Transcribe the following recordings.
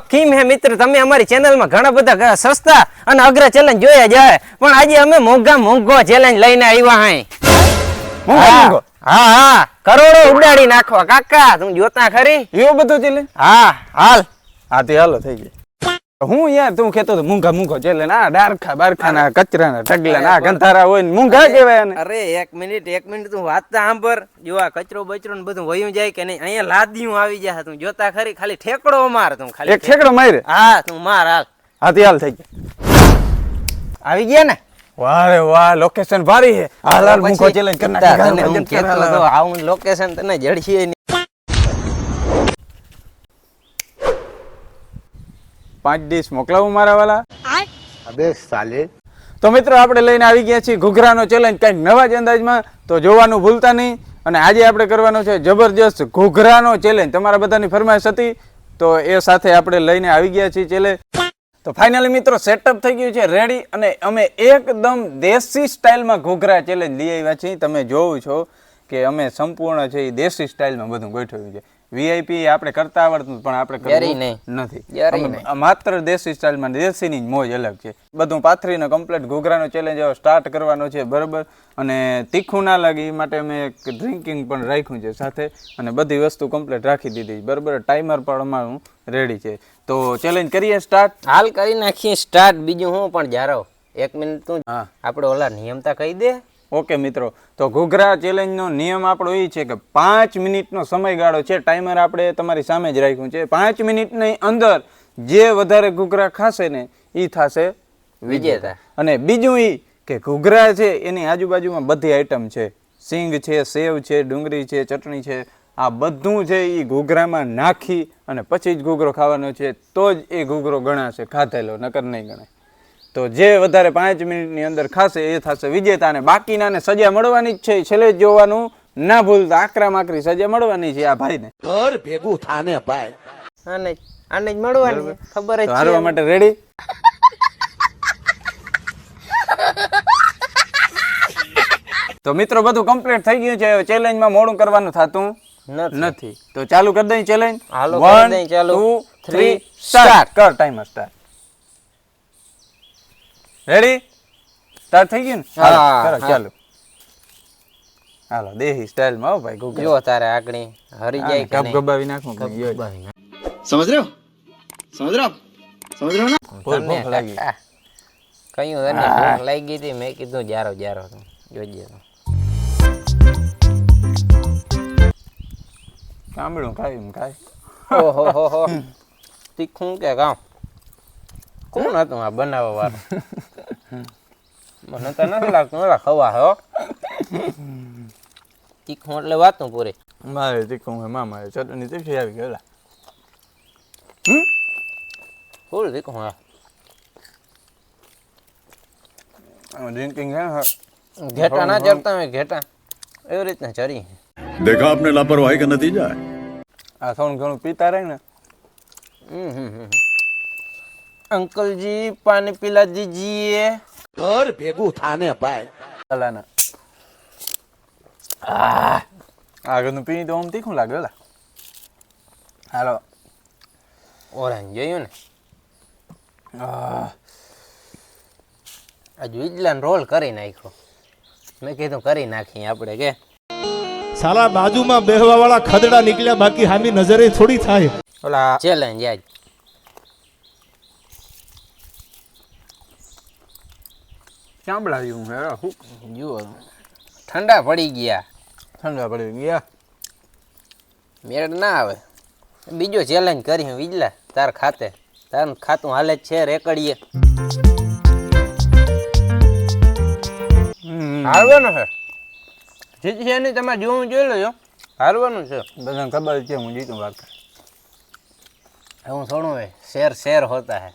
કેમ હે મિત્ર, તમે અમારી ચેનલમાં ઘણા બધા સસ્તા અને અઘરા ચેલેન્જ જોયા જાય, પણ આજે અમે મોંઘો ચેલેન્જ લઈને આવ્યા હે. મોંઘો હા હા, કરોડો ઉડાડી નાખવા કાકા, તું જોતા ખરી? એવું બધું ચેલેન્જ? હા હાલ. હા તે હાલો થઈ ગઈ. હું યાર તું કેતો તો મૂંઘા ચેલેન્જ, આ ડારખા બારખાના કચરાના ઢગલા ના ગંધારા હોય ને મૂંઘા કહેવાય ને. અરે એક મિનિટ તું વાત તો સાંભળ. જો આ કચરો બચરો ને બધું વયું જાય કે નહીં, અહીંયા લાદીયું આવી જાય, તું જોતા ખરી? ખાલી ઠેકડો માર તું, ખાલી એક ઠેકડો મારે. હા તું માર હાલ. હા તે હાલ થઈ ગઈ. આવી ગયા ને? વાહ રે વાહ, લોકેશન ભારી છે. હાલ હાલ મૂંઘો ચેલેન્જ કરી નાખ. તને હું કહેતો તો આવું લોકેશન તને જડશે નહીં. 5 ડીશ મોકલાવું મારા વાલા. અબે સાલે. તો મિત્રો આપણે લઈને આવી ગયા છીએ ઘૂઘરાનો ચેલેન્જ કંઈક નવા જ અંદાજમાં, તો જોવાનું ભૂલતા નહીં. અને આજે આપણે કરવાનો છે જબરજસ્ત ઘૂઘરાનો ચેલેન્જ. તમારા બધાની ફરમાઈશ હતી તો એ સાથે આપણે લઈને આવી ગયા છીએ ચેલેન્જ. તો ફાઇનલી મિત્રો સેટઅપ થઈ ગયું છે રેડી, અને અમે એકદમ દેશી સ્ટાઇલમાં ઘૂઘરા ચેલેન્જ લઈ આવ્યા છીએ. તમે જોવો છો કે અમે સંપૂર્ણ છે એ દેશી સ્ટાઇલમાં બધું ગોઠવ્યું છે. વીઆઈપી આપણે કરતા આવડતું પણ આપણે કરવું નથી. માત્ર દેશી સ્ટાઇલમાં, દેશીની મોજ અલગ છે. બધું પાથરીને કમ્પ્લીટ ઘૂઘરાનો ચેલેન્જ હવે સ્ટાર્ટ કરવાનો છે, બરાબર. અને તીખું ના લાગે એ માટે અમે એક ડ્રિંકિંગ પણ રાખ્યું છે સાથે, અને બધી વસ્તુ કમ્પ્લીટ રાખી દીધી, બરાબર. ટાઈમર પણ અમારું રેડી છે. તો ચેલેન્જ કરીએ સ્ટાર્ટ. હાલ કરી નાખીએ સ્ટાર્ટ. બીજું હું પણ જારો 1 મિનિટ તું આપણે ઓલા નિયમતા કહી દે. ઓકે મિત્રો, તો ઘૂઘરા ચેલેન્જનો નિયમ આપણો એ છે કે 5 મિનિટનો સમયગાળો છે. ટાઈમર આપણે તમારી સામે જ રાખ્યું છે. 5 મિનિટની અંદર જે વધારે ઘૂઘરા ખાશે ને એ થશે વિજેતા. અને બીજું એ કે ઘૂઘરા છે એની આજુબાજુમાં બધી આઈટમ છે. સિંગ છે, સેવ છે, ડુંગળી છે, ચટણી છે, આ બધું છે એ ઘૂઘરામાં નાખી અને પછી જ ઘૂઘરો ખાવાનો છે, તો જ એ ઘૂઘરો ગણાશે ખાધેલો, નકર નહીં ગણાય. તો જે વધારે 5 મિનિટની અંદર ખાશે એ થશે વિજેતા. અને બાકીનાને સજા મળવાની જ છે, છેલ્લે જ જોવાનું ના ભૂલતા. આકરી સજા મળવાની છે આ ભાઈને. ઘર ભેગું થાને ભાઈ. આને જ મળવાની ખબર જ છે. હારવા માટે રેડી? તો મિત્રો બધું કમ્પ્લીટ થઈ ગયું છે. ચેલેન્જમાં મોડું કરવાનું થતું નથી. તો ચાલુ કરી દઈએ ચેલેન્જ. 1 2 3 સ્ટાર્ટ. કર ટાઈમર સ્ટાર્ટ. રેડી? સ્ટાર્ટ થઈ ગયું ને? હા ચાલો. હાલો દેહી સ્ટાઇલમાં હો ભાઈ ઘૂઘરા. જો તારે આગળ હરી જાય કે નહીં. ગબગબાવી નાખું. સમજ રહ્યો? સમજ રહ્યો ને? ભૂખ લાગી. કયું એને ભૂખ લાગી હતી, મેં કીધું જારો જોજે. કામડું ખાય. ઓહો તીખું કે કામ કોણ હતું આ બનાવવા વાળું? મને તો નથી લાગતું ઓલા ખવા હો. તીખું એટલે વાતું પૂરી. મારે તીખું હે મારે ચટણી તીખી આવી ગયેલા. ફૂલ તીખું હા. ડ્રિંકિંગ હે ઘેટા ના ચડતા હોય, ઘેટા એવી રીતના ચરી. देखा आपने लापरवाही का नतीजा है. આ થોડું ઘણું પીતા રહે ને. अंकल जी पानी पिला दीजिए. ઘર ભેગું થાને ભાઈ. અલાના આગળનું પી તો આમ તીખું લાગે ઓલા. હાલો ઓરેન્જ જોયું ને? આ વિજલાન રોલ કરી નાખ્યો. મેં કીધું કરી નાખીએ આપણે કે સાલા બાજુમાં બેહવા વાળા ખદડા નીકળ્યા, બાકી હામી નજરે થોડી થાય. ઓલા ચેલેન્જ આજ ચાંબડાયું હે. જુઓ ઠંડા પડી ગયા. મેળ ના આવે. બીજો ચેલેન્જ કરી વિજલા તાર ખાતે. તાર ખાતું હાલે જ છે રેકડીએ. હારવાનું છે. જીતશે નહીં તમારે જોવું જોઈ લેજો. હારવાનું છે. બધાને ખબર છે હું જીતું વાત. એવું થોડું હોય. શેર હોતા है.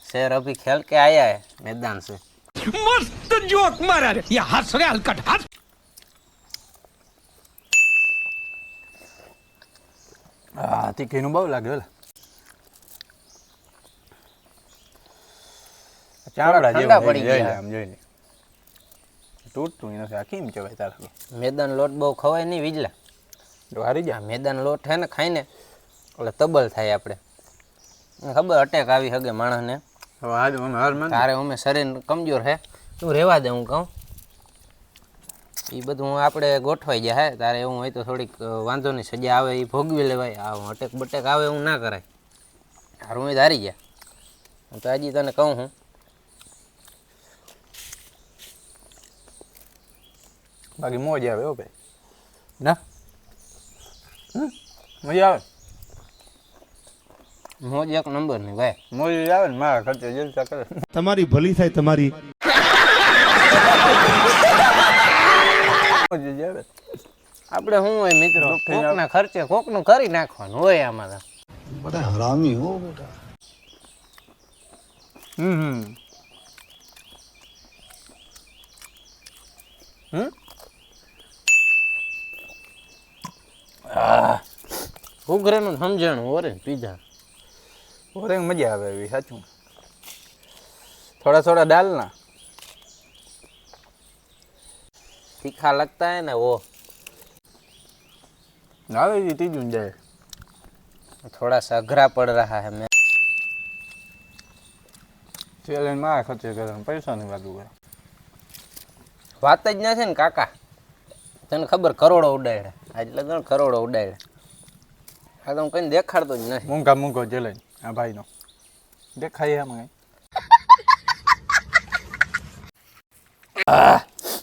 शेर अभी खेल के आया है मैदान से. મસ્ત જોક મારા રે. યા હસ રે હલકટ હસ. તીખીનું બહુ લાગે ઓલા. ચામડા ઠંડા જેવું પડી ગયા. આમ જોઈ લે. તૂટતું નથી. આ કેમ કહેવાય તારા? મેદાન લોટ બહુ ખવાય નહીં વિજલા. તો હારી જા. મેદાન લોટ હે ને ખાઈને એટલે તબલ થાય આપણે. ખબર અટેક આવી શકે માણસને. હવે આજ હું હાર માન તારે અમે શરીર કમજોર હે, તું રહેવા દે હું કહું. એ બધું આપણે ગોઠવાઈ જાય હે. તારે એવું હોય તો થોડીક વાંધો નહીં, સજા આવે એ ભોગવી લેવાય. આવું અટેક બટેક આવે એવું ના કરાય. હારું હોય હારી ગયા તો હજી તને કહું હું બાકી મોજ આવે હો ભાઈ ના મજા આવે મોજ એક નંબર ની ભાઈ. મોજ આવે ને મારા ખર્ચે જલસા કરે તમારી ભલી થાય તમારી. મોજ જ આવે. આપણે શું હોય મિત્રો, કોકના ખર્ચે કોકનું કરી નાખવાનું હોય આમાં તો. बड़ा हरामी हो बेटा. ઘૂઘરાનું સમજાણું ઓરે પીઝા ઓરે મજા આવે એવી સાચું. થોડા થોડા ડાલ ના तीखा लगता है ना वो, આવે એ ત્રીજું જાય. थोड़ा सा अघरा पड़ रहा है. मैं ચેલેન્જ મારા ખર્ચે કરે પૈસાની વાત હોય. વાત જ નથી ને કાકા, તને ખબર કરોડો ઉડાડ્યા આજ લગન, કરોડો ઉડાડ્યા. આ તો હું કઈ દેખાડતો જ નથી. મૂંઘા મૂંઘો ચેલેન્જ આ ભાઈનો દેખાય એમાં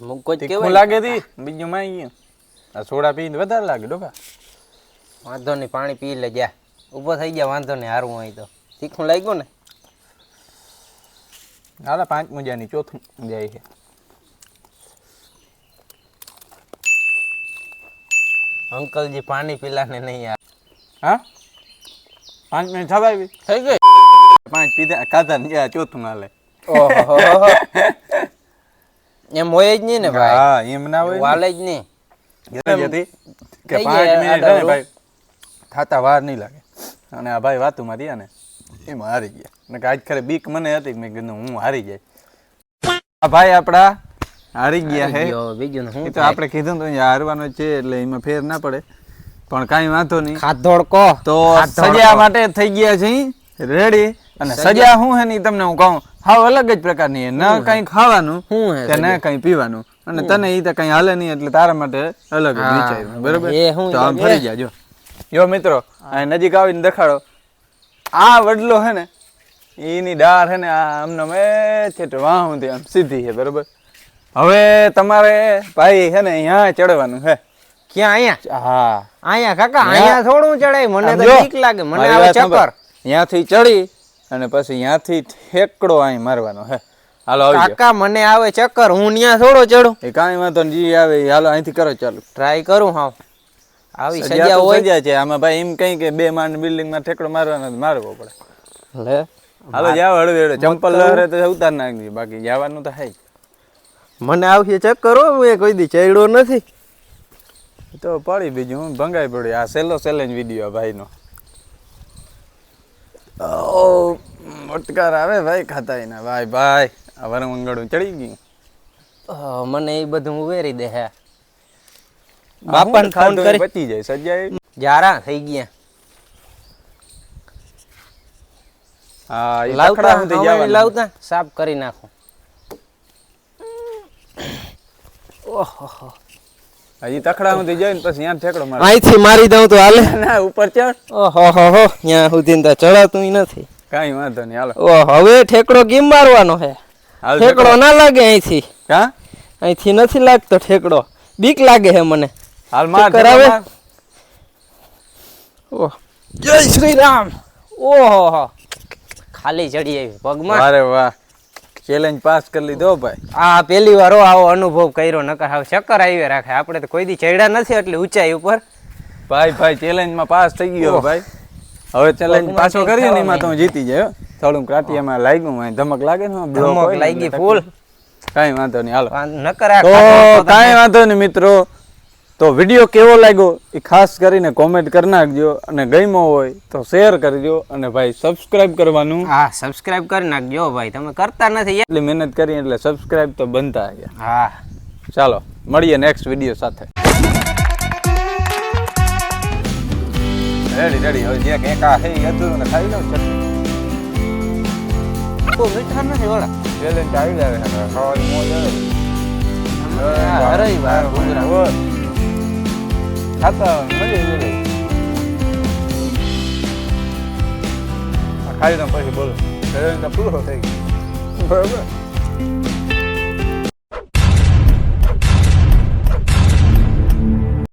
મૂકો જ તીખું કેવાય. લાગે તી બીજું માં ગયું આ સોડા પીને વધારે લાગે ડોકા. વાંધો નહીં, પાણી પી લે જા, ઊભો થઈ ગયા. વાંધો નહીં, હારું હોય તો. તીખું લાગ્યું ને? હાલા 5 મજાની ચોથું જાય છે. અંકલજી પાણી પીલાને નહીં યાર. હા 5 મિનિટ થવા આવી થઈ ગઈ. 5 પીધા ખાધા ને આ ચોથું હાલે. ઓહો એમ હોય જ નહીં ને ભાઈ. હા એમ ના હોય વાલે જ નહીં. જતી કે થઈ 5 જાય મિનિટ આડા છે ને ભાઈ ખાતા વાર નહીં લાગે. અને આ ભાઈ વાતું રહ્યા ને એમાં હારી ગયા. ને આજ ખરે બીક મને હતી મેં કીધું હું હારી જાય. આ ભાઈ આપડા હારી ગયા હે. બીજું ને એ હું તો આપણે કીધું તો હારવાનું છે એટલે એમાં ફેર ના પડે, પણ કાંઈ વાંધો નહીં. ખાધોડ કો તો સજા માટે થઈ ગયા છે રેડી. અને સજા શું હે ની તમને હું કહું, હાવ અલગ જ પ્રકારની હે. ન કઈ ખાવાનું શું હે કે ન કઈ પીવાનું. અને તને ઈ તો કઈ હાલે નહીં એટલે તારા માટે અલગ જ વિચાર્યું બરોબર. એ શું તો આમ ફરી જાજો. જો મિત્રો આ નજીક આવીને દેખાડો. આ વડલો હે ને એની ડાળ હે ને આ આમને મેં છે વાહ સુધી આમ સીધી છે બરોબર. હવે તમારે ભાઈ હે ને અહીંયા ચડવાનું હે. ક્યાં? અહીંયા? હા અહીંયા કાકા, અહીંયા થોડું ચડાય. મને તો બીક લાગે, મને મારી આવે વાત સાંભળ. ચક્કર. ત્યાંથી ચડી અને પછી ત્યાંથી ઠેકડો અહીં મારવાનો હે. હાલો આવી જાઓ. કાકા મને આવે ચક્કર, હું ત્યાં થોડો ચડું. એ કાંઈ વાંધો નહીં, જી આવે ઈ. હાલો અહીંથી કરો ચાલુ. ટ્રાય કરું. હા આવી સજા સજા તો હોય સજા છે આમાં ભાઈ. એમ કઈ કે 2 માળની બિલ્ડિંગમાં ઠેકડો મારવાનો તો મારવો પડે. લે. હાલો જાવ હળવે હળવે. ચંપલ લહેરે તો ઉતાર નાખજો, બાકી જવાનું તો થાય. મને આવશે ચક્કર હો, મેં કોઈ દી ચડ્યો નથી. તો પડી બીજું હું ભંગાઈ પડ્યું. આ સેલો ચેલેન્જ વિડીયો ભાઈનો. ઓ મોટકાર આવે ભાઈ ખાતા એના. ભાઈ ભાઈ આ વરમંગળું ચડી ગયું. મને એ બધું ઉવેરી દે હે. બાપાને ફોન કરી બચી જાય સજાય. જારા થઈ ગયા. હા એ લાવતા તખડા સુધી હવાઈ જવાનું. લાવતા સાફ કરી નાખો. ઓહો હજી તખડા સુધી જાય ને પછી ત્યાં ઠેકડો મારે. અહીંથી મારી દઉં તો હાલે. ના ઉપર ચડ. ઓહો હો ત્યાં સુધી તો ચડાતું નથી. કાંઈ વાંધો નહીં હાલો. ઓહો હવે ઠેકડો કેમ મારવાનો હે? હાલ ઠેકડો ના લાગે અહીંથી. હા અહીંથી નથી લાગતો ઠેકડો, બીક લાગે હે મને. હાલ માર ચક્કર આવે? માર. ઓહ જય શ્રી રામ. ઓહો ખાલી ચડી આવી પગમાં. અરે વાહ ચેલેન્જ પાસ કરી લીધો ભાઈ. આ પહેલી વાર હો આવો અનુભવ કર્યો, નકર હવે ચક્કર આવી રાખે. આપણે તો કોઈ દી ચડ્યા નથી એટલી ઊંચાઈ ઉપર. ભાઈ ભાઈ ચેલેન્જ માં પાસ થઈ ગયો ભાઈ. હવે ચેલેન્જ પાછો કરીએ ને એમાં તો હું જીતી જાય. થોડું કાટિયામાં લાગ્યું હોય ધમક લાગે ને ધમક લાગી ફૂલ. કાંઈ વાંધો નહીં હાલો. નકર આ તો ખાધો કાંઈ વાંધો નહીં મિત્રો. તો વિડીયો કેવો લાગ્યો એ ખાસ કરીને કોમેન્ટ કરી નાખજો. અને ગમ્યો હોય તો શેર કરજો. અને ભાઈ સબસ્ક્રાઇબ કરવાનું. હા સબસ્ક્રાઇબ કરી નાખજો ભાઈ, તમે કરતા નથી. એટલી મહેનત કરી એટલે સબસ્ક્રાઇબ તો બનતા ગયા. હા ચાલો મળીએ નેક્સ્ટ વિડીયો સાથે. Ready ready. હવે જે કંઈક આ હે એ હતું ને ખાઈ લઉં. બહુ મીઠા નથી વાળા ચેલેન્જ આવી જાય છે ખાવાની મોજ આવે હરાઈ વાર ઘૂઘરા ખાતા મળી ગયેલું ખાઈ પછી બોલો ચેલેન્જ પૂરો થઈ ગયો બરાબર